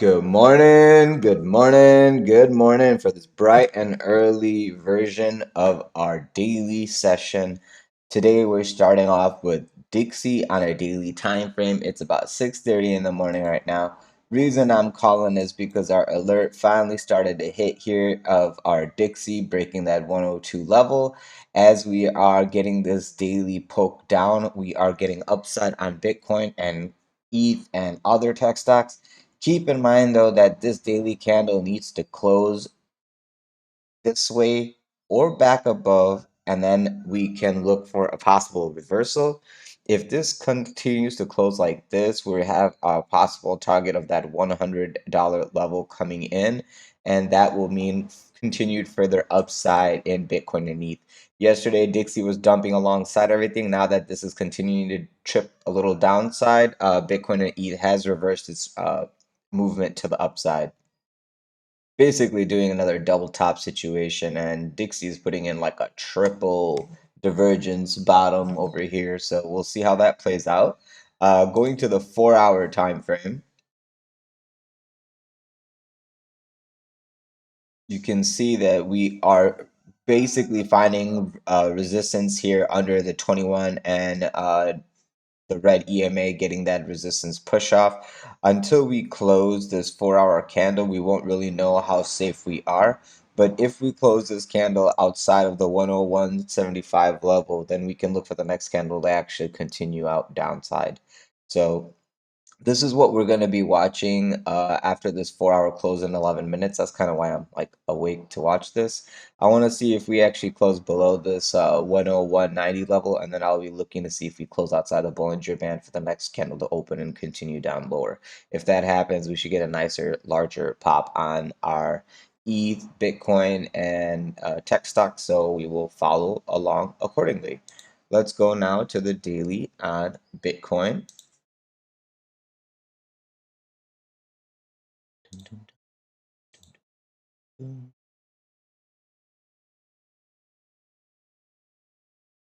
Good morning, good morning, good morning for this bright and early version of our daily session. Today we're starting off with Dixie on our daily time frame. It's about 6:30 in the morning right now. Reason I'm calling is because our alert finally started to hit here of our Dixie breaking that 102 level. As we are getting this daily poke down, we are getting upside on Bitcoin and ETH and other tech stocks. Keep in mind though that this daily candle needs to close this way or back above, and then we can look for a possible reversal. If this continues to close like this, we have a possible target of that $100 level coming in, and that will mean continued further upside in Bitcoin and ETH. Yesterday, Dixie was dumping alongside everything. Now that this is continuing to trip a little downside, Bitcoin and ETH has reversed its movement to the upside, basically doing another double top situation, and Dixie's putting in like a triple divergence bottom over here, so we'll see how that plays out. Going to the 4-hour time frame, you can see that we are basically finding resistance here under the 21 and the red EMA, getting that resistance push off. Until we close this 4-hour candle, we won't really know how safe we are. But if we close this candle outside of the 101.75 level, then we can look for the next candle to actually continue out downside. So this is what we're going to be watching after this 4-hour close in 11 minutes. That's kind of why I'm like awake to watch this. I want to see if we actually close below this 101.90 level, and then I'll be looking to see if we close outside the Bollinger Band for the next candle to open and continue down lower. If that happens, we should get a nicer, larger pop on our ETH, Bitcoin, and tech stocks, so we will follow along accordingly. Let's go now to the daily on Bitcoin.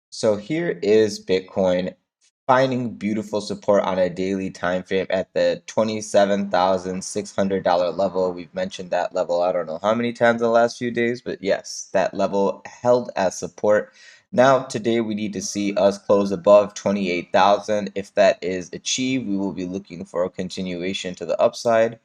So here is Bitcoin finding beautiful support on a daily time frame at the $27,600 level. We've mentioned that level I don't know how many times in the last few days, but yes, that level held as support. Now today we need to see us close above 28,000. If that is achieved, we will be looking for a continuation to the upside.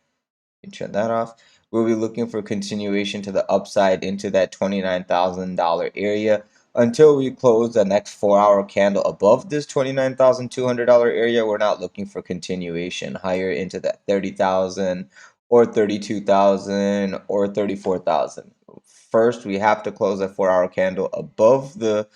Turn that off. We'll be looking for continuation to the upside into that $29,000 area until we close the next 4-hour candle above this $29,200 area. We're not looking for continuation higher into that 30,000 or 32,000 or 34,000. First, we have to close a 4-hour candle above the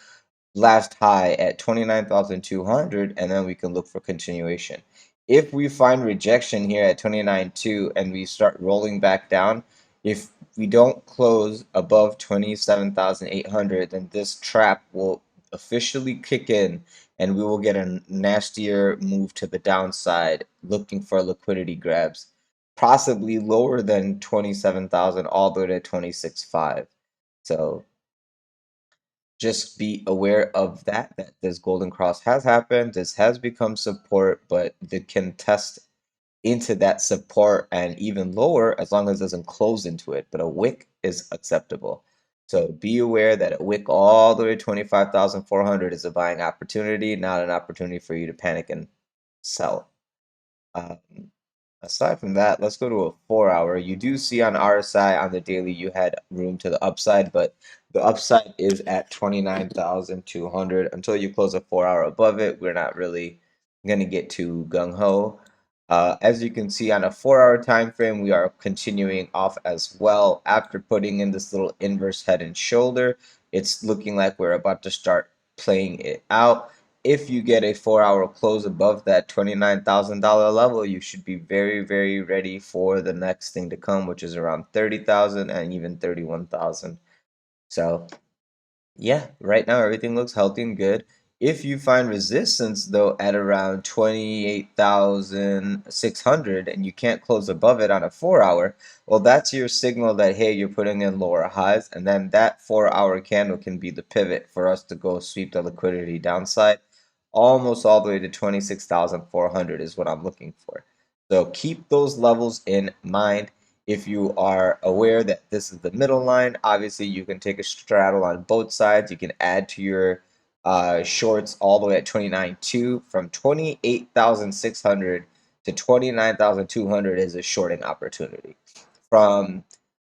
last high at 29,200, and then we can look for continuation. If we find rejection here at 29.2 and we start rolling back down, if we don't close above 27,800, then this trap will officially kick in and we will get a nastier move to the downside, looking for liquidity grabs, possibly lower than 27,000 all the way to 26.5. So just be aware of that this golden cross has happened. This has become support, but it can test into that support and even lower as long as it doesn't close into it. But a wick is acceptable. So be aware that a wick all the way to 25,400 is a buying opportunity, not an opportunity for you to panic and sell. Um, Aside from that, let's go to a 4-hour. You do see on RSI on the daily you had room to the upside, but the upside is at 29,200. Until you close a 4-hour above it, we're not really going to get too gung-ho. As you can see on a 4-hour time frame, we are continuing off as well. After putting in this little inverse head and shoulder, it's looking like we're about to start playing it out. If you get a 4-hour close above that $29,000 level, you should be very, very ready for the next thing to come, which is around 30,000 and even 31,000. So yeah, right now everything looks healthy and good. If you find resistance though at around 28,600 and you can't close above it on a 4-hour, well, that's your signal that hey, you're putting in lower highs, and then that 4-hour candle can be the pivot for us to go sweep the liquidity downside almost all the way to 26,400 is what I'm looking for. So keep those levels in mind. If you are aware that this is the middle line, obviously you can take a straddle on both sides. You can add to your shorts all the way at 29.2 from 28,600 to 29,200 is a shorting opportunity. From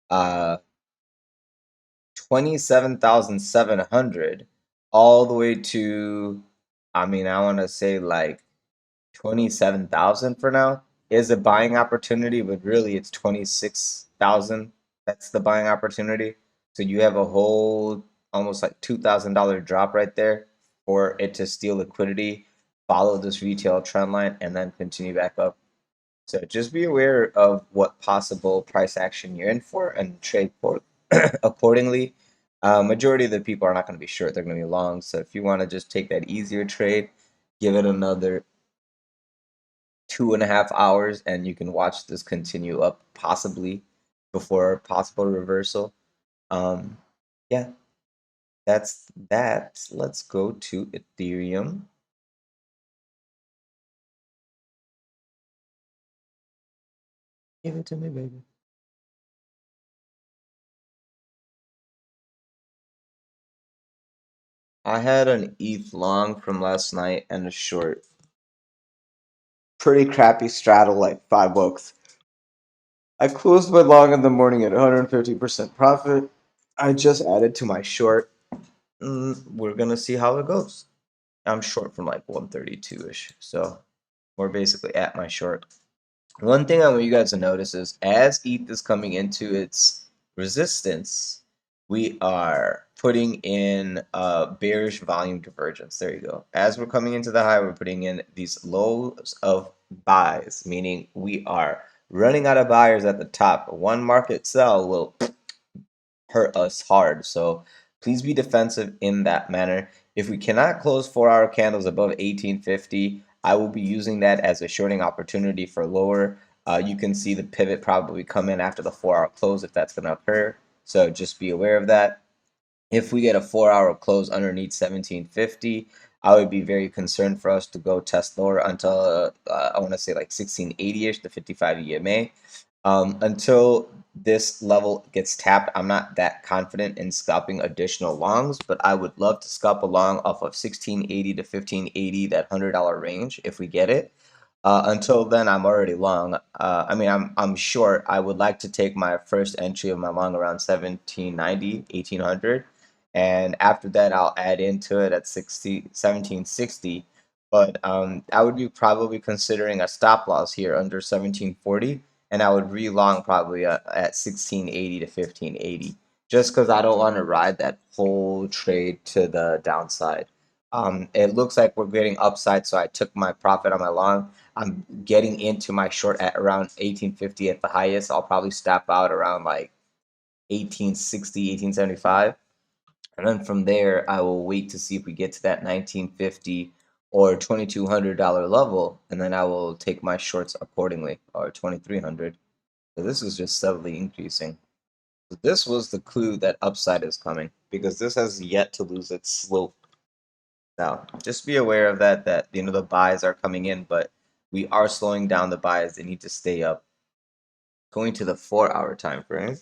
27,700 all the way to, I mean, I want to say like 27,000 for now is a buying opportunity, but really it's 26,000. That's the buying opportunity. So you have a whole almost like $2,000 drop right there for it to steal liquidity, follow this retail trend line, and then continue back up. So just be aware of what possible price action you're in for and trade for accordingly. Majority of the people are not going to be short; they're going to be long. So if you want to just take that easier trade, give it another 2.5 hours, and you can watch this continue up possibly before possible reversal. Um, yeah, that's that. Let's go to Ethereum. Give it to me, baby. I had an ETH long from last night and a short. Pretty crappy straddle, like $5. I closed my long in the morning at 150% profit. I just added to my short. We're gonna see how it goes. I'm short from like 132-ish, so we're basically at my short. One thing I want you guys to notice is as ETH is coming into its resistance, we are putting in bearish volume divergence. There you go. As we're coming into the high, we're putting in these lows of buys, meaning we are running out of buyers at the top. One market sell will hurt us hard. So please be defensive in that manner. If we cannot close 4-hour candles above 1850, I will be using that as a shorting opportunity for lower. You can see the pivot probably come in after the 4-hour close if that's going to occur. So just be aware of that. If we get a 4-hour close underneath 1750, I would be very concerned for us to go test lower until I want to say like 1680-ish, the 55 EMA. Until this level gets tapped, I'm not that confident in scalping additional longs, but I would love to scalp a long off of 1680 to 1580, that $100 range if we get it. Until then, I'm already long. I mean, I'm short. I would like to take my first entry of my long around 1790, 1800, and after that, I'll add into it at 1760. But I would be probably considering a stop loss here under 1740, and I would re-long probably at 1680 to 1580, just because I don't want to ride that full trade to the downside. It looks like we're getting upside, so I took my profit on my long. I'm getting into my short at around 1850 at the highest. I'll probably stop out around like 1860, 1875. And then from there, I will wait to see if we get to that 1950 or $2,200 level. And then I will take my shorts accordingly, or 2,300. So this is just steadily increasing. So this was the clue that upside is coming because this has yet to lose its slope. Now, just be aware of that the buys are coming in, but we are slowing down the buys. They need to stay up. Going to the 4-hour time frame.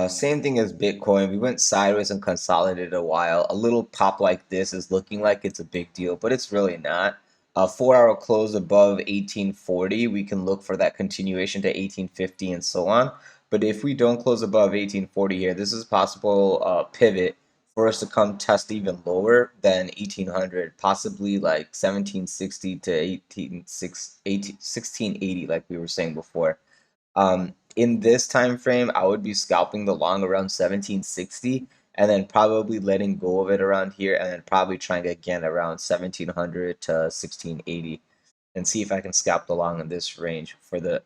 Same thing as Bitcoin. We went sideways and consolidated a while. A little pop like this is looking like it's a big deal, but it's really not. A 4-hour close above 1840, we can look for that continuation to 1850 and so on. But if we don't close above 1840 here, this is possible pivot for us to come test even lower than 1800, possibly like 1760 to 1680, like we were saying before. In this time frame, I would be scalping the long around 1760 and then probably letting go of it around here and then probably trying again around 1700 to 1680 and see if I can scalp the long in this range for the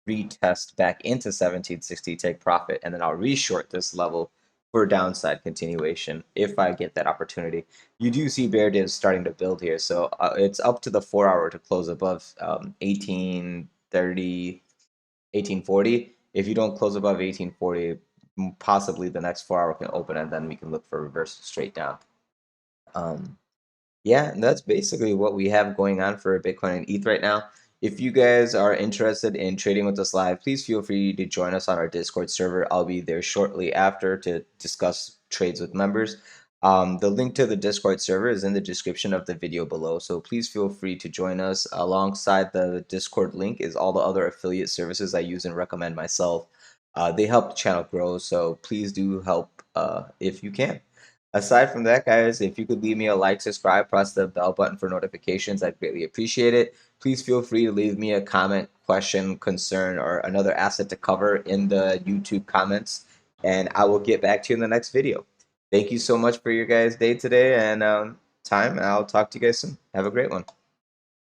retest back into 1760, take profit, and then I'll reshort this level for downside continuation if I get that opportunity. You do see bear divs starting to build here, so it's up to the 4-hour to close above 1830. 1840. If you don't close above 1840, possibly the next 4-hour can open and then we can look for reverse straight down. Um, Yeah, and that's basically what we have going on for Bitcoin and ETH right now. If you guys are interested in trading with us live, please feel free to join us on our Discord server. I'll be there shortly after to discuss trades with members. The link to the Discord server is in the description of the video below, so please feel free to join us. Alongside the Discord link is all the other affiliate services I use and recommend myself. They help the channel grow, so please do help if you can. Aside from that, guys, if you could leave me a like, subscribe, press the bell button for notifications, I'd greatly appreciate it. Please feel free to leave me a comment, question, concern, or another asset to cover in the YouTube comments, and I will get back to you in the next video. Thank you so much for your guys' day today and time, and I'll talk to you guys soon. Have a great one.